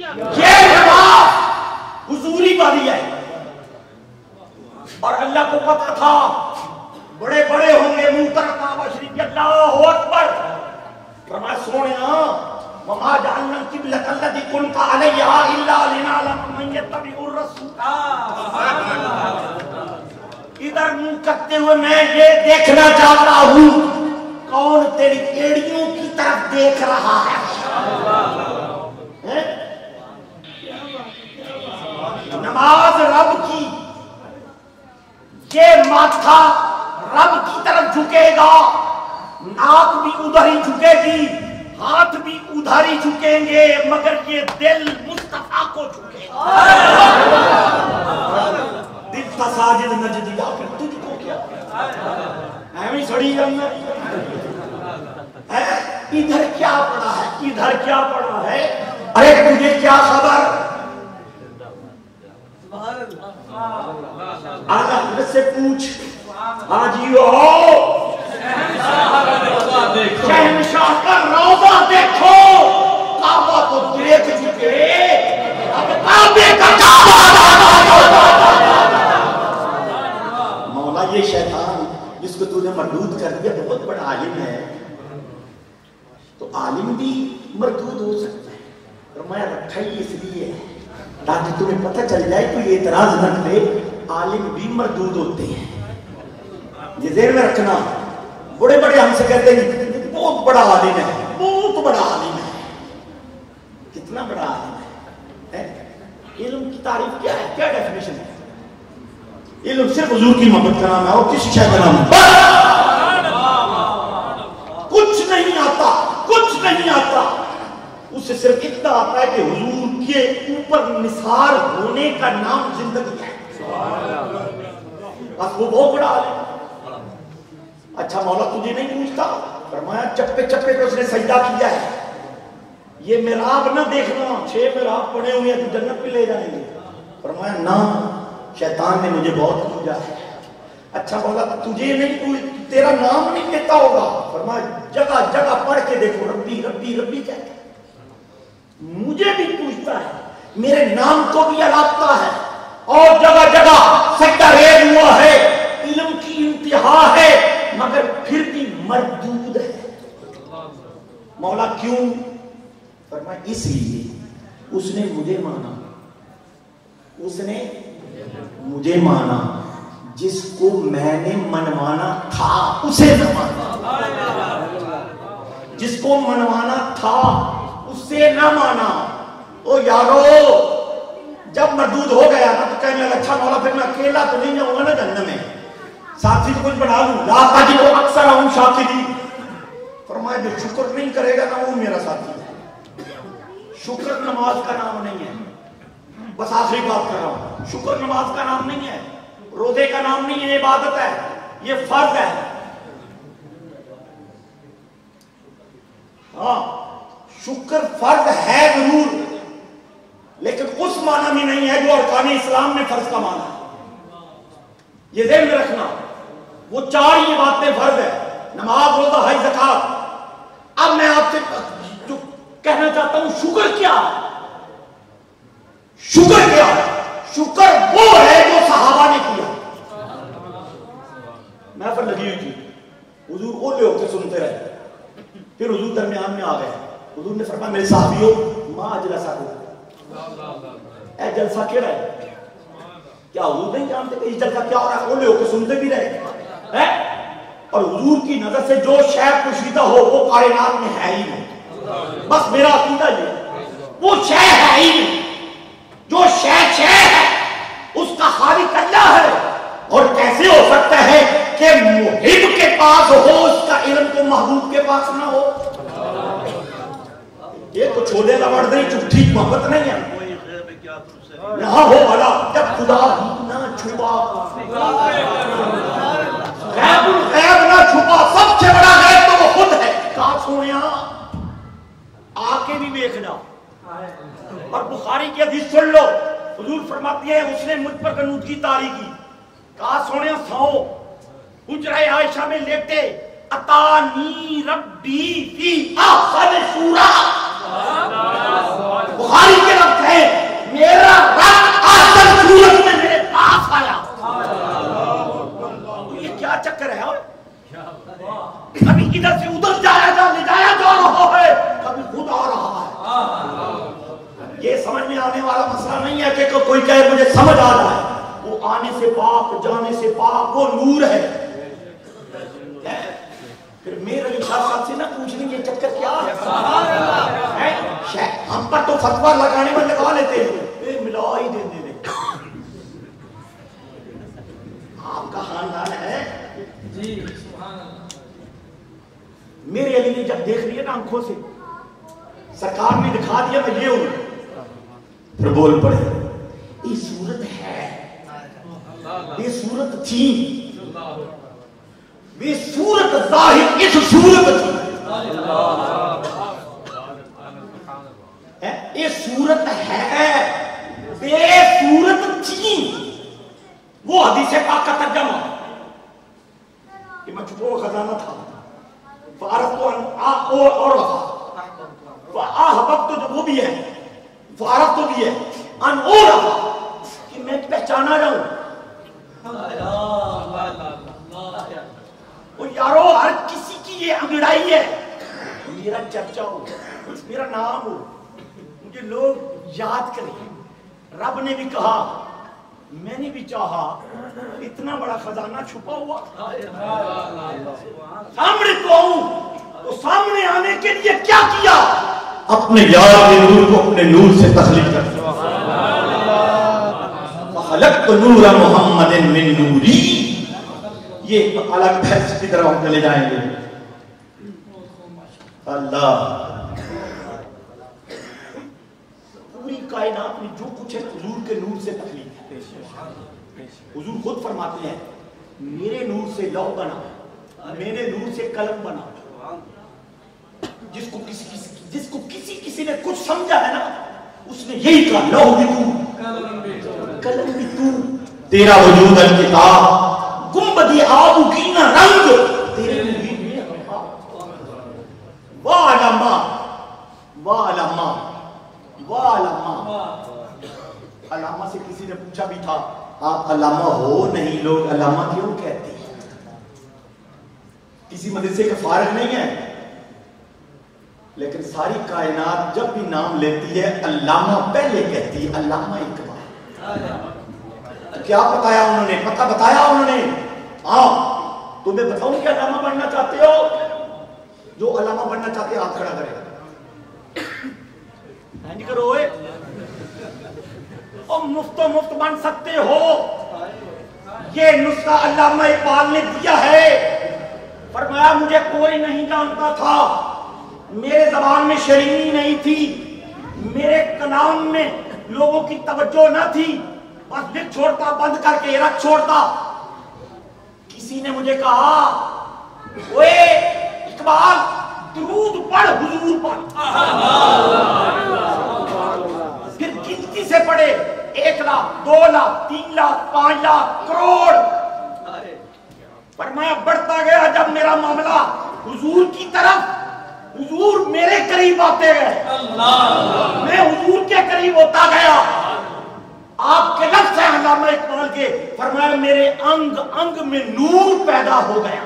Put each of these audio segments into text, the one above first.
یہ نماز حضوری والی ہے، اور اللہ کو پتا تھا بڑے بڑے ہوں گے منہ پر کعبہ شریف، اللہ اکبر، فرمایا سونیا وما جعلنا القبلۃ التي كنت عليها الا لنعلم من يتبع الرسول. ادھر منہ کرتے ہوئے میں یہ دیکھنا چاہتا ہوں کون تیری ایڑیوں کی طرف دیکھ رہا ہے. نماز رب کی، یہ ماتھا رب کی طرف جھکے گا، ناک بھی ادھر ہی جھکے گی، ہاتھ بھی ادھر ہی جھکیں گے، مگر یہ دل مصطفیٰ کو جھکے گا. دل تساجد نجدیا، پھر تجھ کو کیا ایویں سڑی جانا. ادھر کیا پڑا ہے، ادھر کیا پڑا ہے، ارے تجھے کیا خبر. آدھا حضرت سے پوچھ حاجیو شہنشاہ کا روضہ دیکھو، کعبہ کو دیکھ چکے، اب کعبے کا مولا یہ شیطان جس کو تو نے مردود کر دیا بہت بڑا عالم ہے، تو عالم بھی مردود ہو سکتا ہے. فرمایا رکھا ہی اس لیے ہے تاکہ تمہیں پتہ چل جائے کوئی اعتراض نہ کرے، عالم بھی مردود ہوتے ہیں. یہ ذہن میں رکھنا. بڑے بڑے ہم سے کہتے ہیں بہت بڑا عالم ہے، بہت بڑا عالم ہے. کتنا بڑا عالم ہے؟ علم کی تعریف کیا ہے، کیا ڈیفینیشن ہے؟ علم صرف حضور کی محبت کا نام ہے اور کسی شے کا نام ہے. کچھ نہیں آتا، کچھ نہیں آتا. اسے صرف اتنا آتا ہے کہ حضور کے اوپر نثار ہونے کا نام زندگی ہے. بس وہ بہت بڑا عالم. اچھا مولا تجھے نہیں پوچھتا؟ فرمایا چپے چپے پہ اس نے سجدہ کیا ہے. یہ محراب نہ دیکھنا، 6 محراب پڑے ہوئے ہیں تو جنت پہ لے جائیں گے. فرمایا نہ، شیطان نے مجھے بہت پوجا ہے. اچھا مولا تجھے نہیں، تیرا نام نہیں لیتا ہوگا. فرمایا جگہ جگہ پڑھ کے دیکھو ربی ربی ربی کہتا ہے. مجھے بھی پوچھتا ہے، میرے نام کو بھی اڑاتا ہے، اور جگہ جگہ سجدہ ریز ہوا ہے. علم کی انتہا ہے مگر پھر بھی مردود ہے. مولا کیوں؟ فرمایا اس لیے اس نے مجھے مانا، اس نے مجھے مانا، جس کو میں نے منوانا تھا اسے نہ مانا، جس کو منوانا تھا اسے نہ مانا. او یارو جب مردود ہو گیا نا تو کہنے لگا اچھا مولا پھر میں اکیلا تو نہیں جاؤں گا نا جہنم میں، ساتھی تو کچھ بنا لوں. لا تجدوا اکثرهم شاکرین. فرمایا جو شکر نہیں کرے گا نا وہ میرا ساتھی ہے. شکر نماز کا نام نہیں ہے. بس آخری بات کر رہا ہوں، شکر نماز کا نام نہیں ہے، روزے کا نام نہیں ہے، عبادت ہے، یہ فرض ہے. ہاں شکر فرض ہے ضرور، لیکن اس معنی میں نہیں ہے جو ارکان اسلام میں فرض کا معنی ہے. یہ ذہن میں رکھنا. وہ 4 یہ باتیں فرض ہے، نماز، روزہ، حج، زکات. اب میں آپ سے جو کہنا چاہتا ہوں شکر کیا ہے؟ شکر کیا ہے؟ شکر وہ ہے جو صحابہ نے کیا. محفل لگی ہوئی تھی، حضور اولے ہو کے سنتے رہے. پھر حضور درمیان میں آ گئے. حضور نے فرمایا میرے صحابیوں ما اجلسا کو، اے جلسہ کیڑا ہے؟ کیا حضور نہیں جانتے کہ یہ جلسہ کیا ہو رہا ہے؟ اولے ہو کے سنتے بھی رہے. اور حضور کی نظر سے جو شے پوشیدہ ہو وہ کائنات میں ہے ہی نہیں. بس میرا عقیدہ یہ، وہ شے ہے ہی نہیں. جو شے ہے اس کا خالق اللہ ہے. اور کیسے ہو سکتا ہے کہ محب کے پاس ہو اس کا علم تو محبوب کے پاس نہ ہو؟ یہ تو چھولے لوڑ دیں چٹھی محبت نہیں ہے. یہاں ہو بھلا جب خدا ہی نہ چھپا، غیب الغیب نہ چھپا، سب سے بڑا غیب تو وہ خود ہے. کہا سویا آ کے بھی دیکھ جا. اور بخاری کی حدیث سن لو، حضور فرماتی ہے اس نے مجھ پر قنوت کی طاری کی. کہا سونے سو حجرہ عائشہ میں لیٹے، اتانی ربی فی احسن صورت. بخاری کے لفظ یہ سمجھ میں آنے والا مسئلہ نہیں ہے کہ کوئی کہے مجھے سمجھ آ رہا ہے، وہ آنے سے پاک جانے سے پاک، وہ نور ہے۔ پھر میرے علی شاہ صاحب سے نہ پوچھ لیں یہ چکر کیا ہے، ہم پر تو فتویٰ لگانے میں لگا لیتے ہیں، ملا ہی دے دے۔ آپ کا خاندان ہے جی، میرے علی نے جب دیکھ لیا نا آنکھوں سے، سرکار نے دکھا دیا میں یہ ہوں، پھر بول پڑے یہ صورت ہے، یہ صورت تھی، یہ صورت ظاہر اس صورت تھی، یہ صورت ہے، بے صورت تھی۔ وہ حدیث پاک کا ترجمہ کہ میں چھپو خزانہ تھا، فعرفت اور فاحببت جو وہ بھی ہے، فعرفت بھی ہے، ان اور کہ میں پہچانا جاؤں۔ وہ یارو ہر کسی کی یہ انگڑائی ہے، میرا چرچا ہو، میرا نام ہو، مجھے لوگ یاد کریں۔ رب نے بھی کہا، میں نے بھی چاہا، اتنا بڑا خزانہ چھپا ہوا سامنے تو آؤں، تو سامنے آنے کے لیے کیا کیا؟ اپنے یار کے نور کو اپنے نور سے تخلیق کر دیا۔ فخلقت نور محمد من نوری، یہ الگ بحث کی طرح ہم چلے جائیں گے۔ اللہ پوری کائنات میں جو کچھ ہے حضور کے نور سے تخلیق ہے۔ حضور خود فرماتے ہیں میرے نور سے لوح بنا، میرے نور سے قلم بنا۔ جس کو کسی نے کچھ سمجھا ہے نا، اس نے یہی کہا لوح بھی تو، قلم بھی تو، تیرا وجود الکتاب، گنبدی آب کی نہ رنگ تیرے وجود میں واہ علامہ، واہ علامہ، واہ علامہ۔ علامہ سے کسی نے پوچھا بھی تھا آپ علامہ ہو نہیں، لوگ علامہ کیوں کہتے ہیں؟ کسی مدرسے کا فارغ نہیں ہے، لیکن ساری کائنات جب بھی نام لیتی ہے علامہ پہلے کہتی ہے، علامہ اقبال۔ کیا بتایا انہوں نے؟ پتہ بتایا انہوں نے؟ ہاں تمہیں بتاؤں کہ علامہ بننا چاہتے ہو؟ جو علامہ بننا چاہتے ہاتھ کھڑا کرے، نہیں کرو اے، اور مفت بن سکتے ہو۔ یہ نسخہ علامہ اقبال نے دیا ہے، فرمایا مجھے کوئی نہیں جانتا تھا، میرے زبان میں شیرینی نہیں تھی، میرے کلام میں لوگوں کی توجہ نہ تھی، بس لکھ چھوڑتا، بند کر کے رکھ چھوڑتا۔ کسی نے مجھے کہا اوے اقبال درود پڑھ حضور پر، پھر گنتی سے پڑھے، 1 لاکھ 2 لاکھ 3 لاکھ 5 لاکھ کروڑ۔ فرمایا بڑھتا گیا جب میرا معاملہ حضور کی طرف، حضور میرے قریب آتے گئے، میں حضور کے قریب ہوتا گیا۔ آپ کے لفظ ہیں علامہ اقبال کے، فرمایا میرے انگ انگ میں نور پیدا ہو گیا۔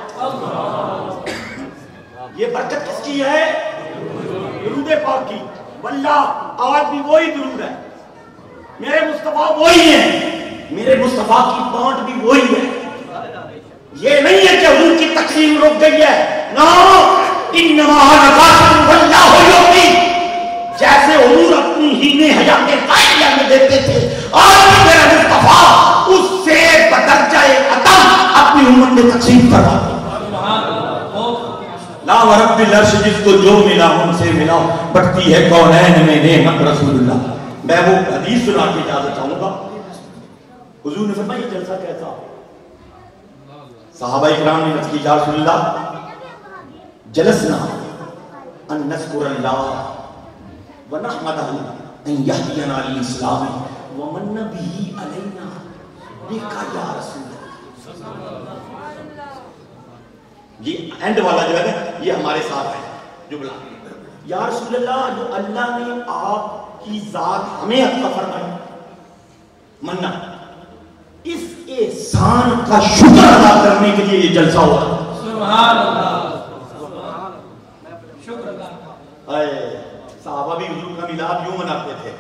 یہ برکت کس کی ہے؟ درود پاک کی۔ واللہ آج بھی وہی درود ہے، میرے مصطفیٰ وہی ہیں، میرے مصطفیٰ کی بانٹ بھی وہی ہے۔ یہ نہیں ہے کہ حضور کی تقسیم رک گئی ہے، نہ انما نقاص واللہ یعطی، جیسے حضور اپنی ہی حیات قائلیہ میں دیتے تھے، آج بھی میرا مصطفیٰ اس سے بدرجہ عطا اپنی امت میں تقسیم کروا دے۔ لا ورب العرش، جس کو جو ملا ان سے ملا، بٹتی ہے کونین میں نعمت رسول اللہ۔ میں وہ حدیث سنا کے اجازت چاہوں گا۔ حضور نے فرمایا یہ جلسہ کیسا؟ صحابہ اکرام نے عرض کی یا رسول اللہ جلسنا ان نذکر اللہ ونحمدہ ان یہدینا للاسلام ومن به علینا بکا یا رسول اللہ۔ یہ اینڈ والا جو ہے نا، یہ ہمارے ساتھ ہے جو بلا یا رسول اللہ، جو اللہ نے آپ کی ذات ہمیں عطا فرمائی، مننا، اس احسان کا شکر ادا کرنے کے لیے یہ جلسہ ہوا۔ سبحان اللہ، شکر اللہ۔ صحابہ بھی حضور کا میلاد یوں مناتے تھے.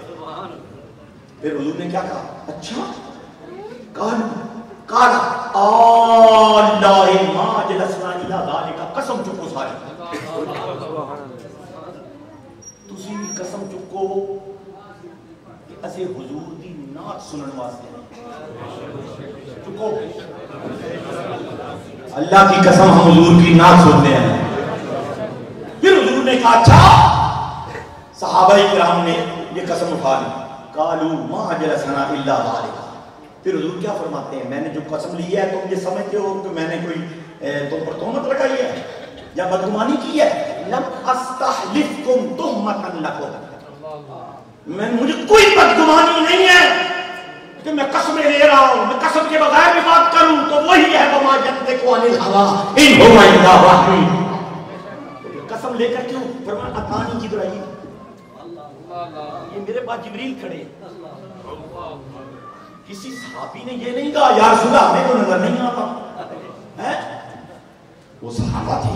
پھر حضور نے کیا کہا؟ اچھا قال اللہ ما جلسنا الا ذالک. قسم چکو سارے, تسی بھی قسم چکو کہ اسے حضور دی نعت سنن واسطے چکو. اللہ کی قسم ہم حضور کی نعت سنتے ہیں. پھر حضور نے کہا اچھا, صحابہ کرام نے یہ قسم اٹھا لی. قالوا ما جلسنا الا ذالک. پھر حضور کیا فرماتے ہیں؟ میں نے جو قسم لی ہے تم یہ سمجھتے ہو کہ میں نے کوئی تم پر تہمت لگائی ہے یا بدگمانی کی ہے؟ لم استحلفکم تہمتا لکم. مجھے کوئی بدگمانی نہیں ہے کہ میں قسمیں لے رہا ہوں. میں قسم کے بغیر بھی بات کروں تو وہی ہے وما ینطق عن الہوی ان هو الا وحی. قسم لے کر کیوں فرمایا اتانی جبرائیل, یہ میرے پاس جبریل کھڑے. کسی صحابی نے یہ نہیں کہا یا رسول اللہ ہمیں تو نظر نہیں آتا. وہ صحابہ تھے,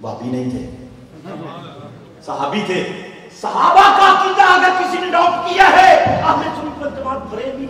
بابی نہیں تھے, صحابی تھے. صحابہ کا عقیدہ اگر کسی نے ڈاؤٹ کیا ہے, آپ نے سن پر جماعت بریلوی